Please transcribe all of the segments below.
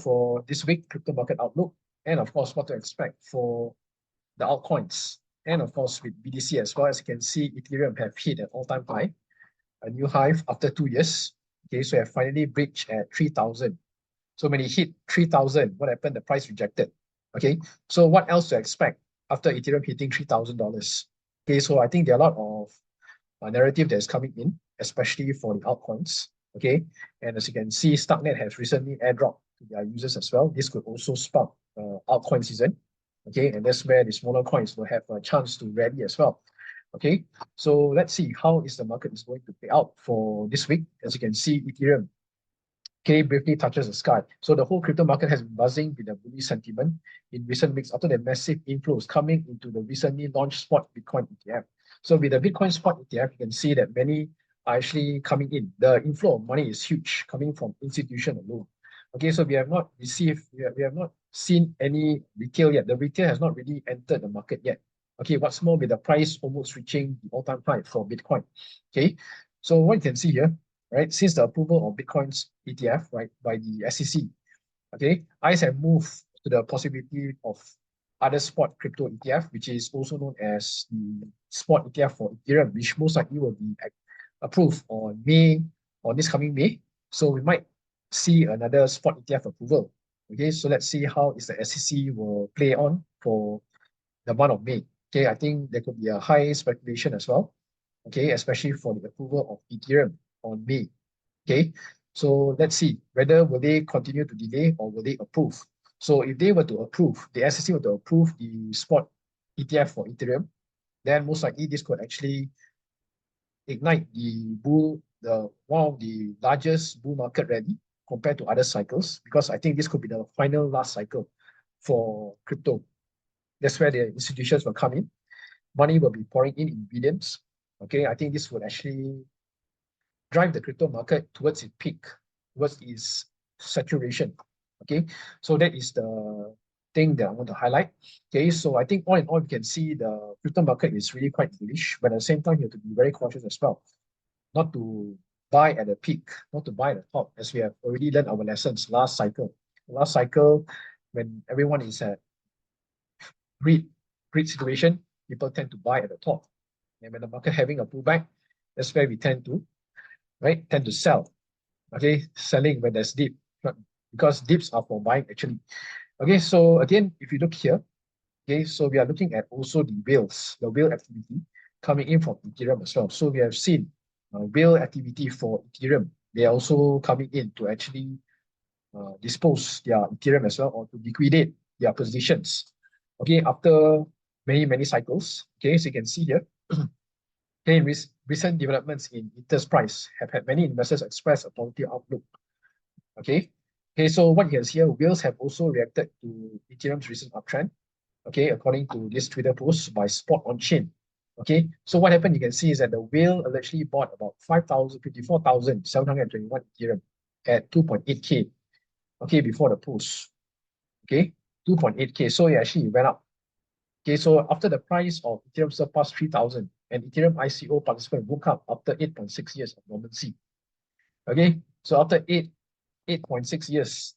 for this week crypto market outlook, and of course what to expect for the altcoins, and of course with BTC as well. As you can see, Ethereum have hit an all-time high, a new high after 2 years. Okay, so have finally breached at 3,000. So when it hit 3,000, what happened? The price rejected. Okay, so what else to expect after Ethereum hitting $3,000? Okay, so I think there are a lot of narrative that is coming in, especially for the altcoins. Okay, and as you can see, Starknet has recently airdropped to their users as well. This could also spark altcoin season. Okay, and that's where the smaller coins will have a chance to rally as well. Okay, so let's see how is the market is going to play out for this week. As you can see, Ethereum briefly touches the sky. So the whole crypto market has been buzzing with the bullish sentiment in recent weeks after the massive inflows coming into the recently launched spot Bitcoin ETF. So with the Bitcoin spot ETF, you can see that many are actually coming in. The inflow of money is huge, coming from institution alone. Okay, so we have not seen any retail yet. The retail has not really entered the market yet. Okay, what's more, with the price almost reaching the all-time high for Bitcoin. Okay, so what you can see here, right, since the approval of Bitcoin's ETF, right, by the SEC, okay, eyes have moved to the possibility of other spot crypto ETF, which is also known as the spot ETF for Ethereum, which most likely will be approved on this coming May. So we might see another spot ETF approval. Okay, so let's see how is the SEC will play on for the month of May. Okay, I think there could be a high speculation as well. Okay, especially for the approval of Ethereum on May. Okay, so let's see whether will they continue to delay or will they approve. So if they were to approve, the SEC were to approve the spot ETF for Ethereum, then most likely this could actually ignite one of the largest bull market rally compared to other cycles, because I think this could be the final last cycle for crypto. That's where the institutions will come in. Money will be pouring in billions. Okay, I think this would actually drive the crypto market towards its peak, towards its saturation. Okay, so that is the thing that I want to highlight. Okay, so I think all in all, you can see the crypto market is really quite bullish, but at the same time, you have to be very cautious as well, not to buy at the peak, not to buy at the top, as we have already learned our lessons last cycle. Last cycle, when everyone is at greed situation, people tend to buy at the top. And when the market having a pullback, that's where we tend to sell. Okay, selling when there's dip, because dips are for buying actually. Okay, so again, if you look here, okay, so we are looking at also the whales, the whale activity coming in from Ethereum as well. So we have seen whale activity for Ethereum. They are also coming in to actually dispose their Ethereum as well, or to liquidate their positions. Okay, after many cycles. Okay, so you can see here, okay, recent developments in Ether's price have had many investors express a positive outlook. Okay, so what you can see here, whales have also reacted to Ethereum's recent uptrend. Okay, according to this Twitter post by Spot on Chain. Okay, so what happened, you can see, is that the whale allegedly bought about 54,721 Ethereum at 2.8K. Okay, before the post. Okay, 2.8K. So it actually went up. Okay, so after the price of Ethereum surpassed 3,000, and Ethereum ICO participant woke up after 8.6 years of dormancy. Okay, so after 8.6 years,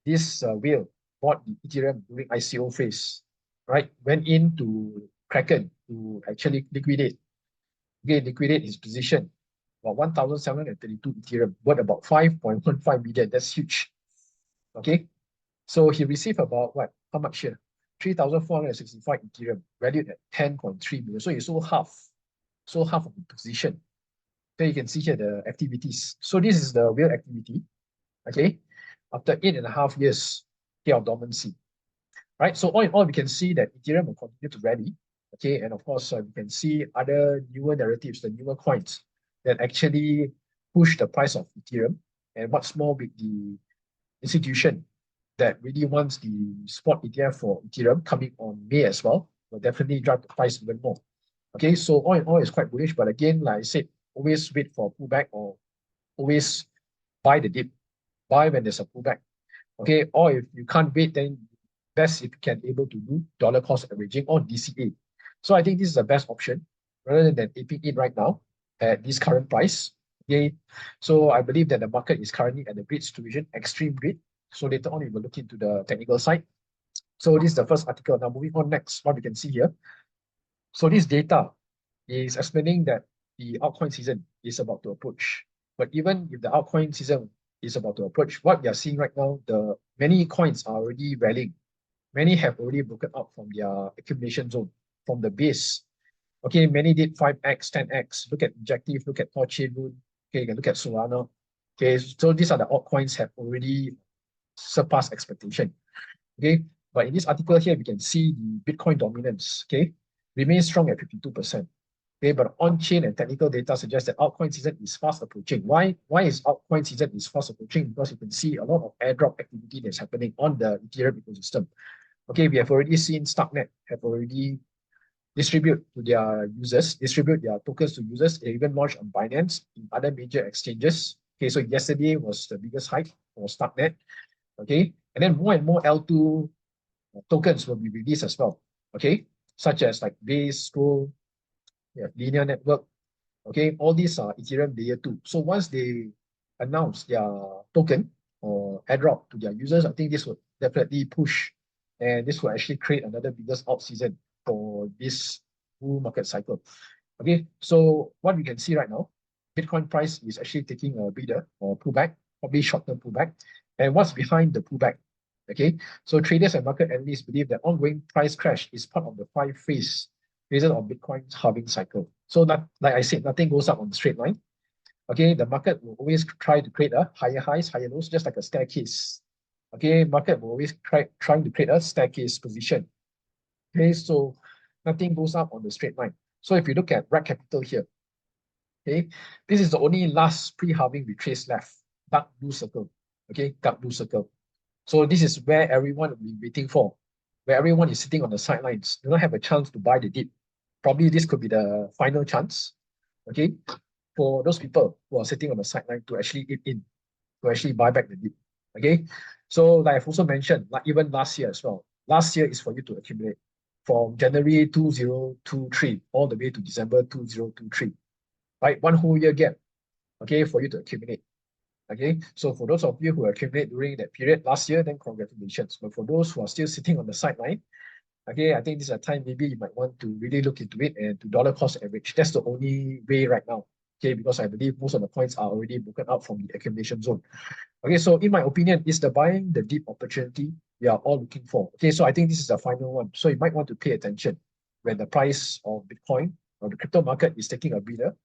this whale bought the Ethereum during ICO phase, right? Went into Kraken to actually liquidate his position. About 1,732 Ethereum, worth about 5.15 million. That's huge. Okay, so he received about what? How much here? 3,465 Ethereum, valued at 10.3 million. So he sold half of the position. Okay, you can see here the activities. So this is the whale activity. Okay, after 8.5 years of dormancy. Right, so all in all, we can see that Ethereum will continue to rally. Okay, and of course, we can see other newer narratives, the newer coins that actually push the price of Ethereum. And what's more, with the institution that really wants the spot ETF for Ethereum coming on May as well, will definitely drive the price even more. Okay, so all in all, it's quite bullish. But again, like I said, always wait for a pullback, or always buy the dip. Buy when there's a pullback. Okay, or if you can't wait, then best if you can able to do dollar cost averaging or DCA. So I think this is the best option rather than aping it right now at this current price. Okay, so I believe that the market is currently at the greed situation, extreme greed. So later on, we will look into the technical side. So this is the first article. Now moving on next, what we can see here. So this data is explaining that the altcoin season is about to approach. But even if the altcoin season is about to approach, what we are seeing right now, the many coins are already rallying. Many have already broken out from their accumulation zone, from the base. Okay, many did 5x, 10x. Look at Objective, look at 𝗧𝗶𝗺𝗀𝘀. Okay, you can look at Solana. Okay, so these are the altcoins have already surpassed expectation. Okay, but in this article here, we can see the Bitcoin dominance, okay, remains strong at 52%. Okay, but on-chain and technical data suggest that altcoin season is fast approaching. Why is altcoin season is fast approaching? Because you can see a lot of airdrop activity that's happening on the Ethereum ecosystem. Okay, we have already seen Starknet have already distribute their tokens to users. They even launched on Binance, in other major exchanges. Okay, so yesterday was the biggest hype for Starknet. Okay, and then more and more L2 tokens will be released as well. Okay, such as like Base, Scroll, Linear Network. Okay, all these are Ethereum layer 2. So once they announce their token or airdrop to their users, I think this will definitely push, and this will actually create another biggest alt season for this bull market cycle. Okay, so what we can see right now, Bitcoin price is actually taking a breather or pullback, probably short-term pullback. And what's behind the pullback? Okay, so traders and market analysts believe that ongoing price crash is part of the 5 phases of Bitcoin's halving cycle. So that, like I said, nothing goes up on the straight line. Okay, the market will always try to create a higher highs, higher lows, just like a staircase. Okay, market will always trying to create a staircase position. Okay, so nothing goes up on the straight line. So if you look at Red Capital here, okay, this is the only last pre-halving retrace left, dark blue circle. Okay, dark blue circle. So this is where everyone will be waiting for, where everyone is sitting on the sidelines, do not have a chance to buy the dip. Probably this could be the final chance, okay, for those people who are sitting on the sideline to actually eat in, to actually buy back the dip. Okay, so like I've also mentioned, like even last year as well. Last year is for you to accumulate from January 2023 all the way to December 2023, right? One whole year gap, okay, for you to accumulate. Okay, so for those of you who accumulate during that period last year, then congratulations. But for those who are still sitting on the sideline, okay, I think this is a time maybe you might want to really look into it and to dollar cost average. That's the only way right now. Okay, because I believe most of the coins are already broken out from the accumulation zone. Okay, so in my opinion, is the buying the deep opportunity we are all looking for. Okay, so I think this is the final one. So you might want to pay attention when the price of Bitcoin or the crypto market is taking a breather.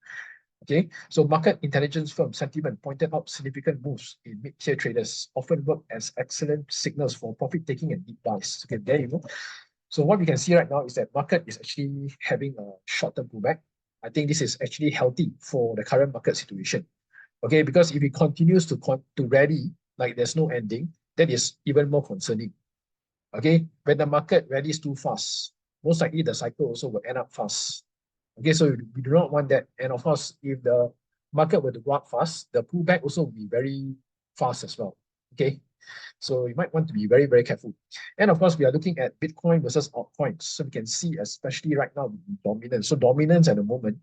Okay, so market intelligence firm Sentiment pointed out significant moves in mid-tier traders often work as excellent signals for profit taking and deep buys. Okay, there you go. So what we can see right now is that market is actually having a short-term pullback. I think this is actually healthy for the current market situation. Okay, because if it continues to rally like there's no ending, that is even more concerning. Okay, when the market rallies too fast, most likely the cycle also will end up fast. Okay, so we do not want that. And of course, if the market were to go up fast, the pullback also will be very fast as well. Okay, so you might want to be very, very careful. And of course, we are looking at Bitcoin versus altcoins. So we can see, especially right now, the dominance. So dominance at the moment,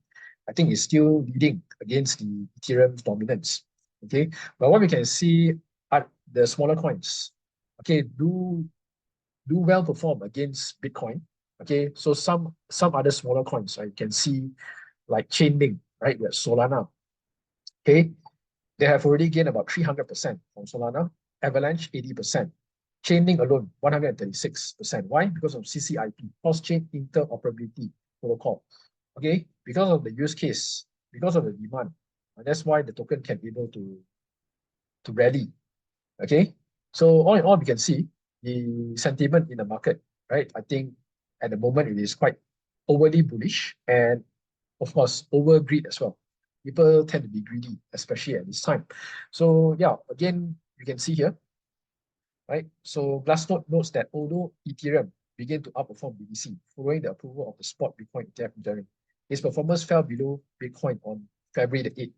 I think is still leading against the Ethereum's dominance. Okay, but what we can see are the smaller coins. Okay, do well perform against Bitcoin. Okay, so some other smaller coins, right? You can see like Chainlink, right? We have Solana. Okay, they have already gained about 300% from Solana. Avalanche 80%. Chainlink alone 136%. Why? Because of CCIP, cross-chain interoperability protocol. Okay, because of the use case, because of the demand, and that's why the token can be able to rally. Okay, so all in all, we can see the sentiment in the market, right? I think at the moment it is quite overly bullish and of course over greed as well. People tend to be greedy, especially at this time. So yeah, again, you can see here, right? So Glassnode notes that although Ethereum began to outperform BTC following the approval of the spot Bitcoin ETF in January, its performance fell below Bitcoin on February the 8th.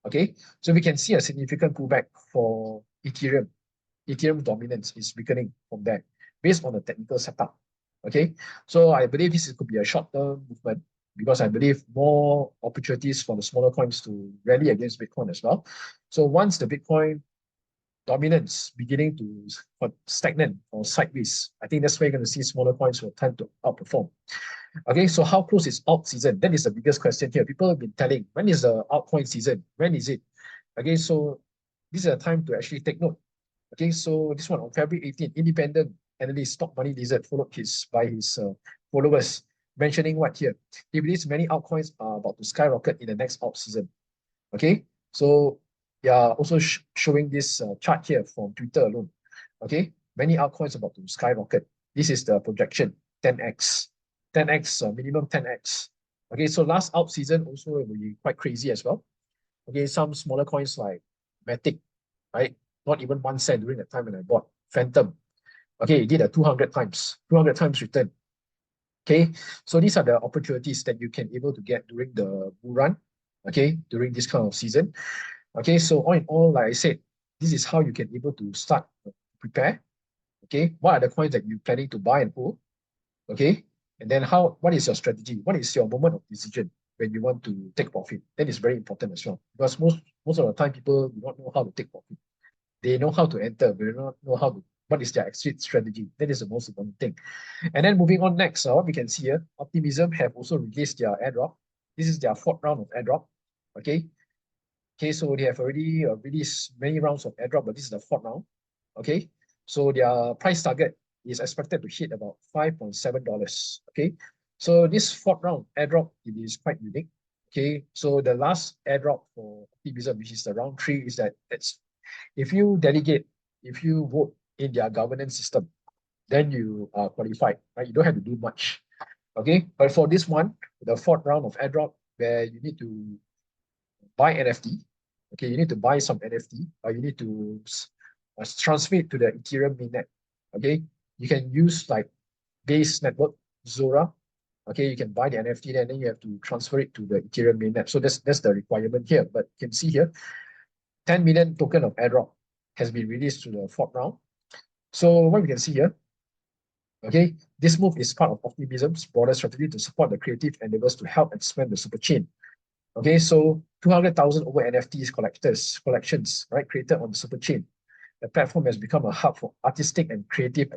Okay, so we can see a significant pullback for Ethereum. Ethereum dominance is weakening from there based on the technical setup. Okay, so I believe this could be a short-term movement because I believe more opportunities for the smaller coins to rally against Bitcoin as well. So once the Bitcoin dominance beginning to stagnant or sideways, I think that's where you're going to see smaller coins will tend to outperform. Okay, so how close is alt season? That is the biggest question here. People have been telling, when is the altcoin season? When is it? Okay, so this is a time to actually take note. Okay, so this one on February 18th, independent analyst Stock Money Lizard followed by his followers, mentioning what here? He believes many altcoins are about to skyrocket in the next alt season. Okay, so yeah, also showing this chart here from Twitter alone. Okay, many altcoins about to skyrocket. This is the projection, 10x, minimum 10x. Okay, so last alt season also will be quite crazy as well. Okay, some smaller coins like Matic, right? Not even 1 cent during the time when I bought. Phantom, okay, it did a 200 times return. Okay, so these are the opportunities that you can able to get during the bull run, okay, during this kind of season. Okay, so all in all, like I said, this is how you can able to start prepare. Okay, what are the coins that you're planning to buy and hold? Okay, and then what is your strategy? What is your moment of decision when you want to take profit? That is very important as well, because most of the time people do not know how to take profit. They know how to enter, but they do not know what is their exit strategy. That is the most important thing. And then moving on next, what we can see here, Optimism have also released their airdrop. This is their 4th round of airdrop. Okay, so they have already released many rounds of airdrop, but this is the 4th round. Okay, so their price target is expected to hit about $5.7. Okay, so this 4th round airdrop, it is quite unique. Okay, so the last airdrop for Optimism, which is the round 3, is that if you delegate, if you vote in their governance system, then you are qualified, right? You don't have to do much. Okay, but for this one, the 4th round of airdrop, where you need to buy NFT. Okay, you need to buy some NFT, or you need to transfer it to the Ethereum mainnet. Okay, you can use like base network, Zora. Okay, you can buy the NFT and then you have to transfer it to the Ethereum mainnet. So that's the requirement here. But you can see here, 10 million token of airdrop has been released to the 4th round. So what we can see here, okay, this move is part of Optimism's broader strategy to support the creative endeavors to help expand the super chain. Okay, so 200,000 over NFTs collections, right, created on the super chain. The platform has become a hub for artistic and creative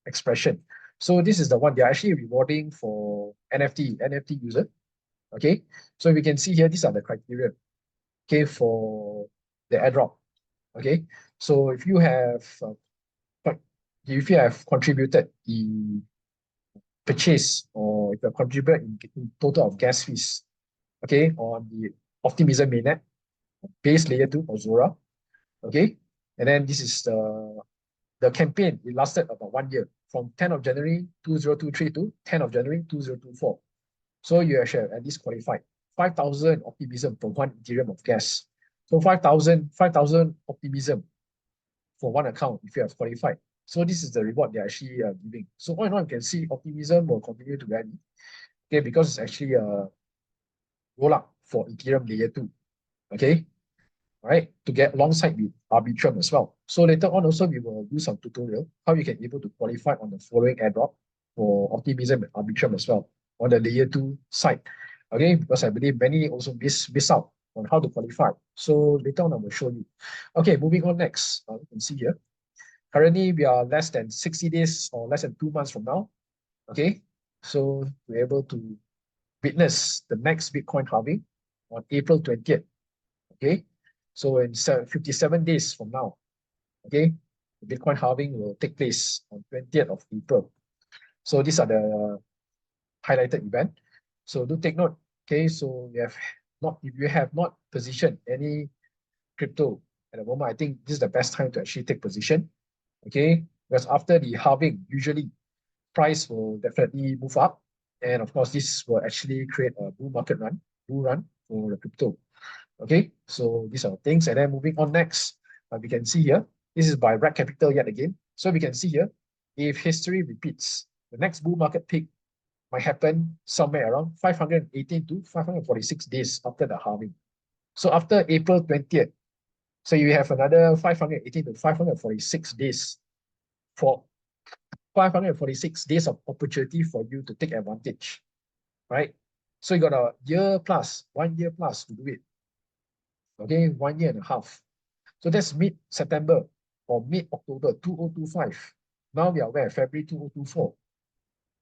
expression. So this is the one they're actually rewarding for NFT user. Okay, so we can see here, these are the criteria, okay, for the airdrop. Okay, so if you have contributed the purchase, or if you have contributed in total of gas fees, okay, on the Optimism mainnet, base layer 2 or Zora, okay, and then this is the campaign. It lasted about 1 year, from 10th of January 2023 to 10th of January 2024. So you actually at least qualified 5,000 Optimism for 1 Ethereum of gas. So 5,000 Optimism for 1 account if you have qualified. So this is the reward they're actually giving. So all in all, you can see Optimism will continue to rally, okay, because it's actually a roll up for Ethereum layer 2, okay, all right, to get alongside with Arbitrum as well. So later on also we will do some tutorial how you can able to qualify on the following airdrop for Optimism and Arbitrum as well on the layer 2 side, okay, because I believe many also miss out on how to qualify. So later on I will show you. Okay, moving on next, you can see here, currently we are less than 60 days or less than 2 months from now, okay, so we're able to witness the next Bitcoin halving on April 20th. Okay, so in 57 days from now, okay, the Bitcoin halving will take place on 20th of April. So these are the highlighted event. So do take note. Okay, so if you have not positioned any crypto at the moment, I think this is the best time to actually take position. Okay, because after the halving, usually price will definitely move up. And of course, this will actually create a bull run for the crypto. Okay, so these are things. And then moving on next, we can see here, this is by Red Capital yet again. So we can see here, if history repeats, the next bull market peak might happen somewhere around 518 to 546 days after the halving. So after April 20th, so you have another 518 to 546 days for 546 days of opportunity for you to take advantage, right? So you got a year plus, 1 year plus to do it. Okay, 1.5 years. So that's mid-September or mid-October 2025. Now we are where? February 2024.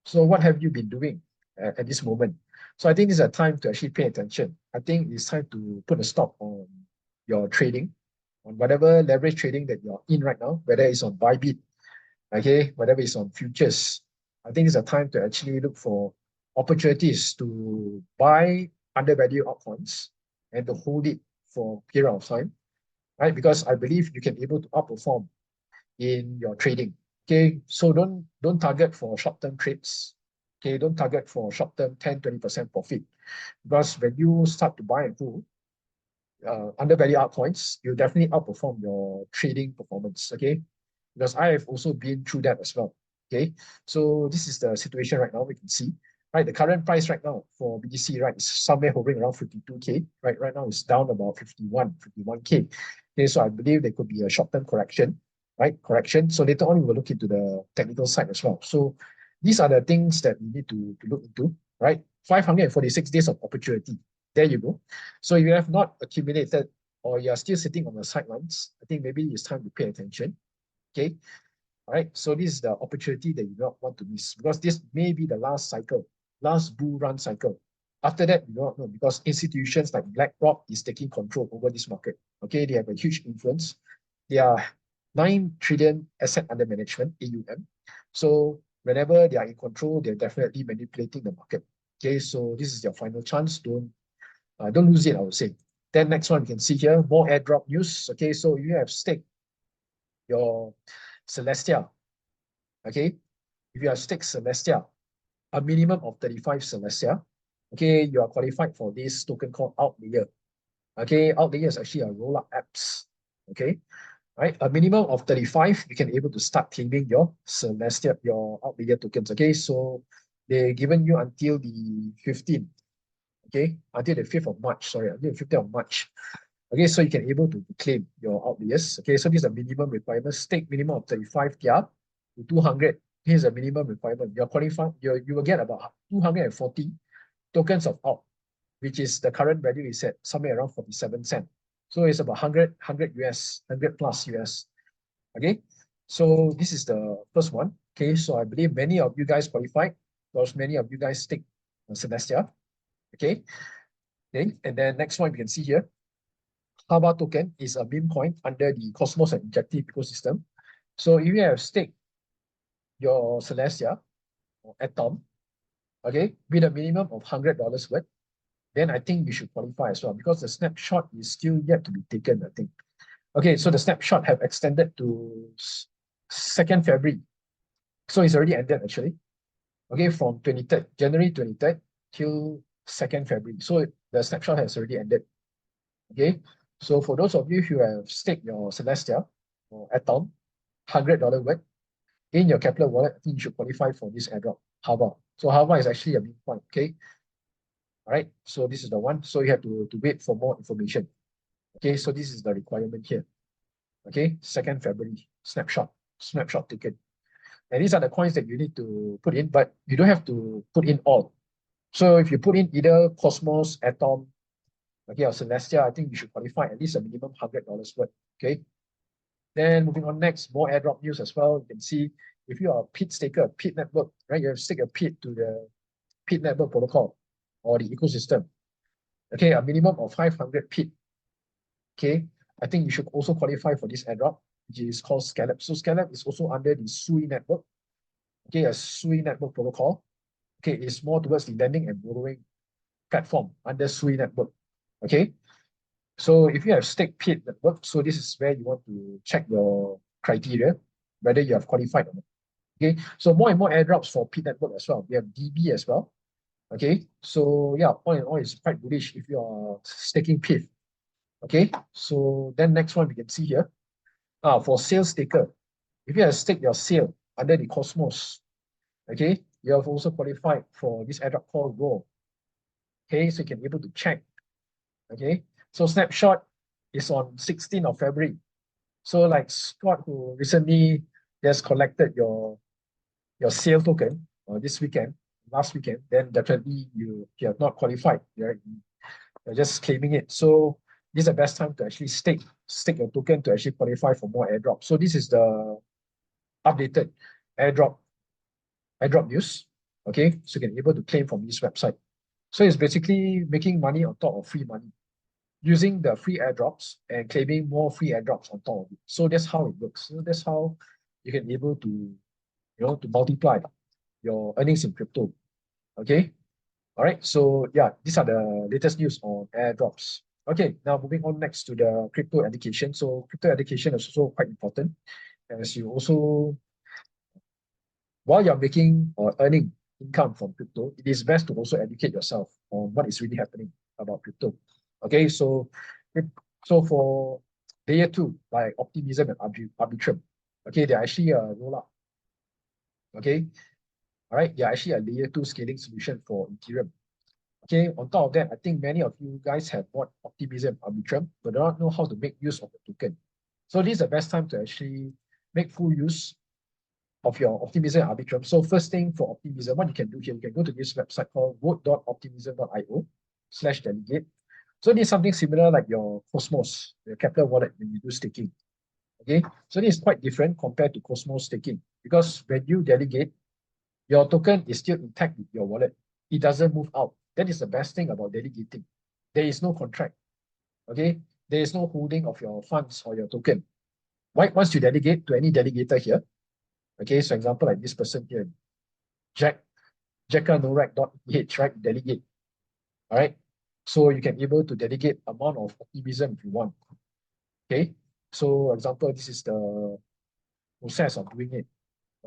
So what have you been doing at this moment? So I think this is a time to actually pay attention. I think it's time to put a stop on your trading, on whatever leverage trading that you're in right now, whether it's on BYBIT, okay, whatever it's on futures. I think it's a time to actually look for opportunities to buy undervalued altcoins and to hold it for a period of time, right? Because I believe you can be able to outperform in your trading. Okay, so don't target for short-term trades. Okay, don't target for short-term 10-20% profit. Because when you start to buy and hold undervalued altcoins, you definitely outperform your trading performance. Okay, because I have also been through that as well. Okay, so this is the situation right now. We can see, right, the current price right now for BTC, right, is somewhere hovering around 52K. Right now it's down about 51K. Okay, so I believe there could be a short-term correction, right? Correction. So later on, we will look into the technical side as well. So these are the things that we need to look into, right? 546 days of opportunity. There you go. So if you have not accumulated or you are still sitting on the sidelines, I think maybe it's time to pay attention. Okay. All right. So this is the opportunity that you don't want to miss, because this may be the last cycle, last bull run cycle. After that, you don't know, because institutions like BlackRock is taking control over this market. Okay. They have a huge influence. They are 9 trillion asset under management, AUM. So whenever they are in control, they're definitely manipulating the market. Okay. So this is your final chance. Don't lose it, I would say. Then next one, you can see here, more airdrop news. Okay. So you have staked your Celestia, okay? If you have staked Celestia, a minimum of 35 Celestia, okay, you are qualified for this token called 𝗧𝗶𝗺𝗀𝘀. Okay, 𝗧𝗶𝗺𝗀𝗀𝗃 is actually a roll-up apps, okay? Right, a minimum of 35, you can able to start claiming your Celestia, your 𝗧𝗶𝗺𝗀𝗃 tokens, okay? So they're given you until the 15th, okay? Until the 5th of March, sorry, until the 15th of March. Okay, so you can able to claim your 𝗧𝗶𝗺𝗃. Okay, so this is a minimum requirement. Stake minimum of 35 TR to 200. Here's a minimum requirement. You're qualified. You will get about 240 tokens of 𝗧, which is the current value is at somewhere around 47 cents. So it's about 100 US, 100 plus US. Okay, so this is the first one. Okay, so I believe many of you guys qualified, because many of you guys stake Celestia. Okay, and then next one you can see here. 𝗧𝗪 token is a meme coin under the Cosmos and Injective ecosystem. So if you have staked your Celestia or Atom, okay, with a minimum of $100 worth, then I think you should qualify as well, because the snapshot is still yet to be taken, I think. Okay, so the snapshot have extended to 2nd February. So it's already ended actually. Okay, from January 23rd till 2nd February. So the snapshot has already ended. Okay, so for those of you who have staked your Celestia or Atom, $100 worth in your Kepler wallet, I think you should qualify for this airdrop, 𝗧𝗪. So 𝗧𝗪 is actually a meme coin, okay? All right, so this is the one. So you have to wait for more information. Okay, so this is the requirement here. Okay, 2nd February, snapshot ticket. And these are the coins that you need to put in, but you don't have to put in all. So if you put in either Cosmos, Atom, okay, or Celestia, I think you should qualify at least a minimum $100 worth. Okay. Then moving on next, more airdrop news as well. You can see if you are a PIT staker, PIT network, right? You have stake a PIT to the PIT network protocol or the ecosystem. Okay, a minimum of 500 PIT. Okay, I think you should also qualify for this airdrop, which is called 𝗧𝗪𝗪𝗃. So 𝗧𝗪𝗪𝗃 is also under the 𝗧𝗆 network. Okay, a 𝗧𝗆 network protocol. Okay, it's more towards the lending and borrowing platform under 𝗧𝗆 network. Okay, so if you have staked PIT network, so this is where you want to check your criteria, whether you have qualified or not. Okay, so more and more airdrops for PIT network as well. We have DB as well. Okay, so yeah, all in all, it's quite bullish if you are staking PIT. Okay, so then next one we can see here. For sales staker, if you have staked your sale under the Cosmos, okay, you have also qualified for this airdrop called 𝗀. Okay, so you can be able to check. Okay, so snapshot is on 16th of February. So like Scott, who recently just collected your sale token this weekend, last weekend, then definitely you have not qualified. You're just claiming it. So this is the best time to actually stake your token to actually qualify for more airdrop. So this is the updated airdrop news. Okay, so you can be able to claim from this website. So it's basically making money on top of free money, using the free airdrops and claiming more free airdrops on top of it. So that's how it works. So that's how you can be able to, to multiply your earnings in crypto. Okay. All right. So yeah, these are the latest news on airdrops. Okay. Now moving on next to the crypto education. So crypto education is also quite important, as you also, while you're making or earning income from crypto, it is best to also educate yourself on what is really happening about crypto. Okay, so for layer 2, like Optimism and Arbitrum, okay, they're actually a roll-up. Okay, all right, they're actually a layer 2 scaling solution for Ethereum. Okay, on top of that, I think many of you guys have bought Optimism and Arbitrum, but do not know how to make use of the token. So this is the best time to actually make full use of your Optimism and Arbitrum. So first thing for Optimism, what you can do here, you can go to this website called vote.optimism.io/delegate. So this is something similar like your Cosmos, your Capital wallet when you do staking. Okay, so this is quite different compared to Cosmos staking, because when you delegate, your token is still intact with your wallet. It doesn't move out. That is the best thing about delegating. There is no contract. Okay, there is no holding of your funds or your token. Right? Once you delegate to any delegator here, okay, so example like this person here, 𝗧𝗶𝗺𝗀𝗀𝗀𝗀, right? Delegate. All right. So you can be able to delegate amount of optimism if you want. Okay. So example, this is the process of doing it.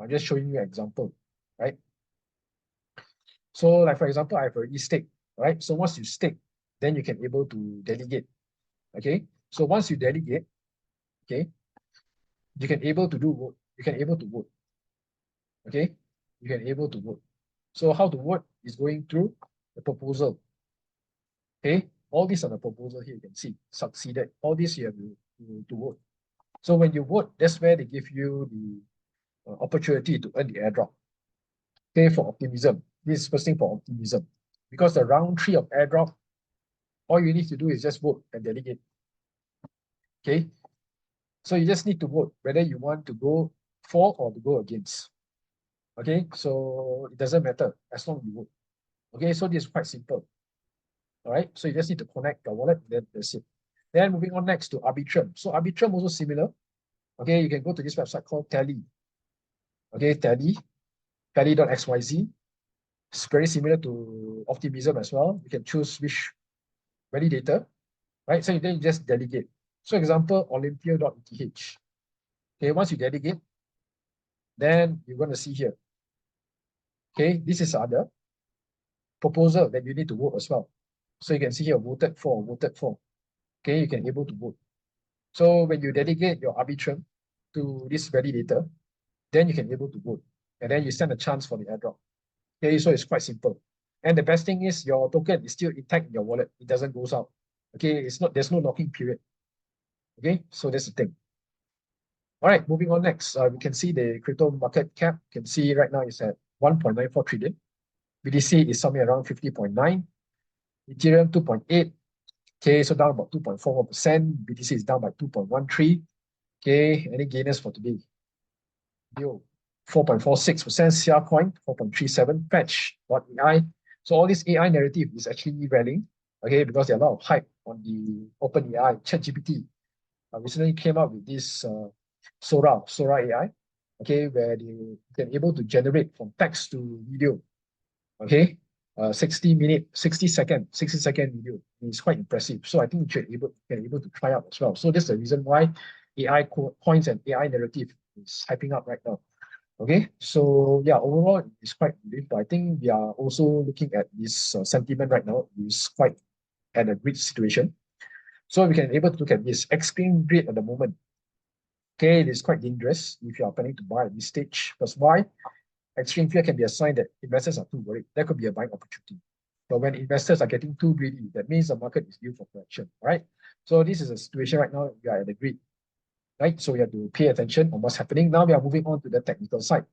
I'm just showing you an example, right? So like for example, I've already staked, right? So once you stake, then you can be able to delegate. Okay. So once you delegate, okay, you can able to do vote. You can able to vote. Okay. You can able to vote. So how to vote is going through the proposal. Okay, all these are the proposal here. You can see succeeded. All these you have to vote. So when you vote, that's where they give you the opportunity to earn the airdrop. Okay, for Optimism. This is first thing for Optimism. Because the round 3 of airdrop, all you need to do is just vote and delegate. Okay, so you just need to vote whether you want to go for or to go against. Okay, so it doesn't matter as long as you vote. Okay, so this is quite simple. All right, so you just need to connect your wallet, then that's it. Then moving on next to Arbitrum. So Arbitrum also similar. Okay, you can go to this website called Tally. Okay, tally.xyz. It's very similar to Optimism as well. You can choose which validator, right? So then you just delegate. So example, Olympia.eth. Okay, once you delegate, then you're going to see here. Okay, this is other proposal that you need to vote as well. So you can see here, voted for. Okay, you can able to vote. So when you delegate your Arbitrum to this validator, then you can able to vote. And then you stand a chance for the airdrop. Okay, so it's quite simple. And the best thing is your token is still intact in your wallet. It doesn't go out. Okay, there's no locking period. Okay, so that's the thing. All right, moving on next. We can see the crypto market cap. You can see right now it's at 1.94 trillion. BTC is somewhere around 50.9. Ethereum 2.8. Okay, so down about 2.41%. BTC is down by 2.13. Okay, any gainers for today? 4.46%, CR coin 4.37, Fetch.ai. So all this AI narrative is actually rallying, okay, because there are a lot of hype on the OpenAI, ChatGPT. Recently came out with this 𝗧𝗶𝗺𝗀𝗀𝗀𝗀 AI, okay, where they can able to generate from text to video, okay, 60-second video. It's quite impressive. So I think you should can able to try out as well. So that's the reason why AI coins and AI narrative is hyping up right now. Okay, so yeah, overall it's quite bullish, but I think we are also looking at this sentiment right now is quite at a great situation. So we can able to look at this extreme rate at the moment. Okay, it is quite dangerous if you are planning to buy at this stage. Because why? Extreme fear can be a sign that investors are too worried. That could be a buying opportunity. But when investors are getting too greedy, that means the market is due for correction, right? So this is a situation right now, we are at a greed, right? So we have to pay attention on what's happening. Now we are moving on to the technical side.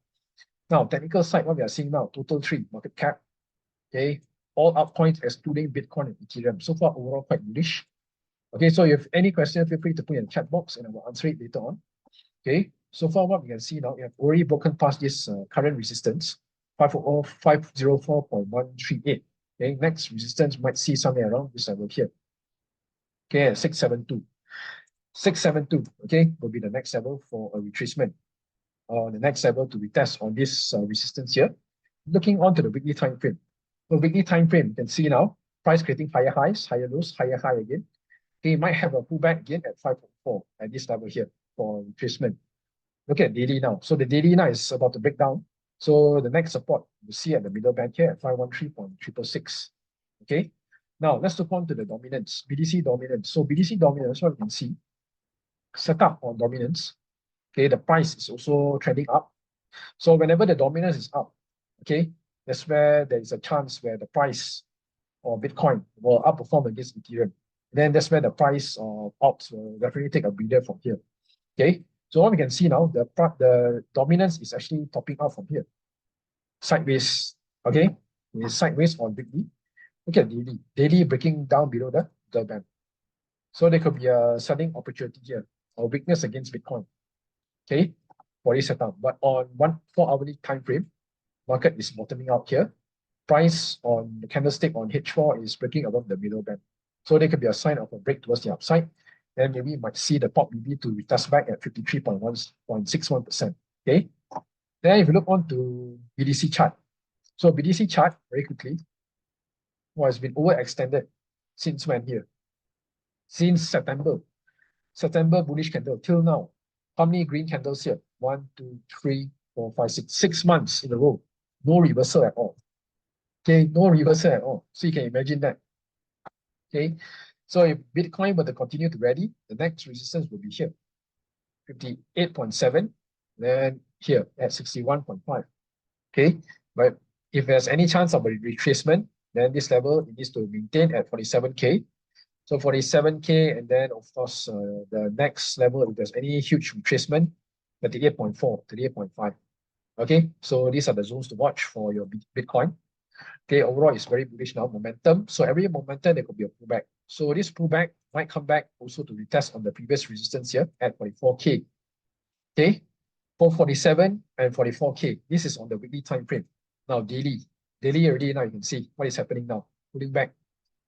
Now, technical side, what we are seeing now, total 3 market cap, okay, all altcoins excluding Bitcoin and Ethereum. So far, overall quite bullish. Okay, so if any question, feel free to put in the chat box and I will answer it later on. Okay, so far what we can see now, we have already broken past this current resistance, 504.138. Okay, next resistance might see somewhere around this level here. Okay, 672. 672, okay, will be the next level for a retracement. The next level to retest on this resistance here. Looking onto the weekly time frame. The weekly time frame, you can see now, price creating higher highs, higher lows, higher high again. Okay, might have a pullback again at 5.4 at this level here for retracement. Look at daily now. So the daily now is about to break down. So the next support you see at the middle band here at 513.666. Okay. Now let's look on to the dominance, BTC dominance. So BTC dominance, what you can see, set up on dominance. Okay, the price is also trending up. So whenever the dominance is up, okay, that's where there is a chance where the price or Bitcoin will outperform against Ethereum. Then that's where the price of alts will definitely take a breather from here. Okay, so what we can see now, the dominance is actually topping out from here. Sideways, okay, it is sideways on weekly. Look at daily. Daily breaking down below the band. So there could be a selling opportunity here or weakness against Bitcoin. Okay, for this setup. But on 1 4-hourly time frame, market is bottoming out here. Price on the candlestick on H4 is breaking above the middle band. So there could be a sign of a break towards the upside. Then maybe you might see the top BB to retest back at 53.61%. Okay. Then if you look on to BTC chart. So BTC chart, very quickly, has been overextended since when here? Since September. September bullish candle till now. How many green candles here? 1, 2, 3, 4, 5, 6. 6 months in a row. No reversal at all. Okay, no reversal at all. So you can imagine that. Okay, so if Bitcoin were to continue to rally, the next resistance will be here, 58.7, then here at 61.5. Okay, but if there's any chance of a retracement, then this level it needs to maintain at 47K. So 47K, and then of course the next level, if there's any huge retracement, 38.4, 38.5. Okay, so these are the zones to watch for your Bitcoin. Okay, overall it's very bullish now, momentum. So every momentum there could be a pullback. So this pullback might come back also to retest on the previous resistance here at 44K. Okay, 447 and 44K. This is on the weekly time frame. Now daily already now you can see what is happening now. Pulling back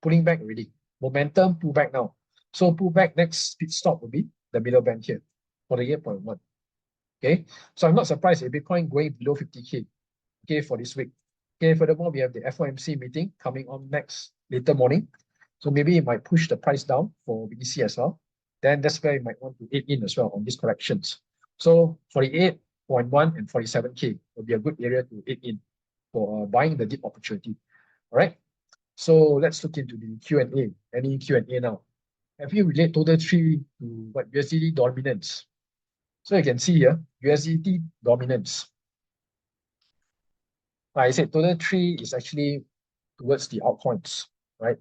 already. Momentum pullback now. So pullback next pit stop will be the middle band here, 48.1. Okay, so I'm not surprised if Bitcoin going below 50K. Okay, for this week. Okay, furthermore, we have the FOMC meeting coming on next later morning. So maybe it might push the price down for BTC as well. Then that's where you might want to aid in as well on these corrections. So 48.1 and 47K will be a good area to aid in for buying the dip opportunity. All right. So let's look into the Q&A. Any Q&A now? Have you related total tree to what USDT dominance? So you can see here, USDT dominance. I said total tree is actually towards the altcoins, right?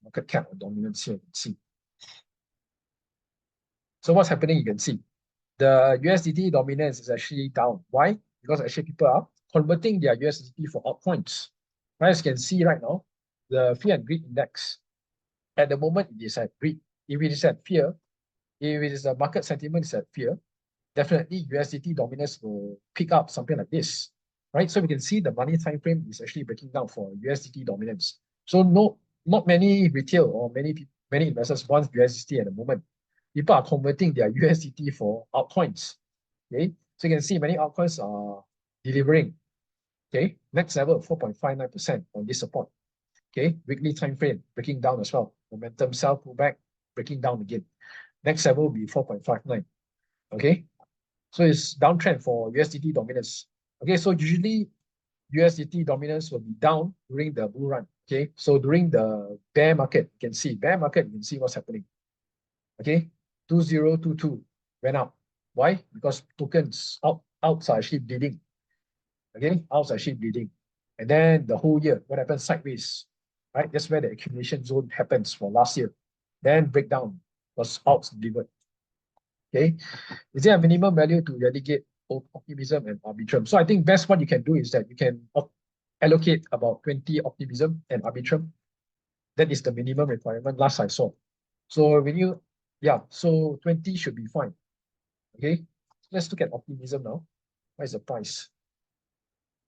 Market cap or dominance here, you can see. So what's happening, you can see. The USDT dominance is actually down. Why? Because actually people are converting their USDT for altcoins. Right, as you can see right now, the fear and greed index, at the moment it is at greed. If it is at fear, if it is the market sentiment is at fear, definitely USDT dominance will pick up something like this. Right, so we can see the money time frame is actually breaking down for USDT dominance. So not many retail or many investors want USDT at the moment. People are converting their USDT for altcoins. Okay, so you can see many altcoins are delivering. Okay, next level 4.59% on this support. Okay, weekly time frame breaking down as well. Momentum sell pullback breaking down again. Next level will be 4.59. Okay, so it's downtrend for USDT dominance. Okay, so usually USDT dominance will be down during the bull run. Okay, so during the bear market, you can see what's happening. Okay, 2022 went up. Why? Because tokens outs are actually bleeding. Okay, outs are actually bleeding. And then the whole year, what happens? Sideways. Right? That's where the accumulation zone happens for last year. Then breakdown was outs delivered. Okay, is there a minimum value to delegate optimism and arbitrum? So I think best what you can do is that you can allocate about 20 optimism and arbitrum. That is the minimum requirement last I saw. So when you, yeah, so 20 should be fine. Okay, let's look at optimism now. What is the price?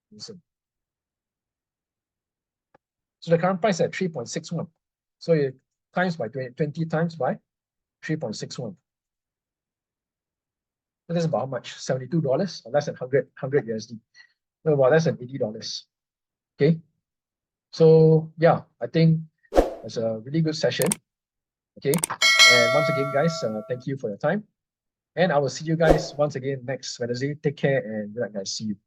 Optimism. So the current price at 3.61. So you times by 20 times by 3.61. So that's about how much? $72 or less than 100 USD. No, about less than $80. Okay. So yeah, I think it's a really good session. Okay. And once again, guys, thank you for your time. And I will see you guys once again next Wednesday. Take care and good night, guys. See you.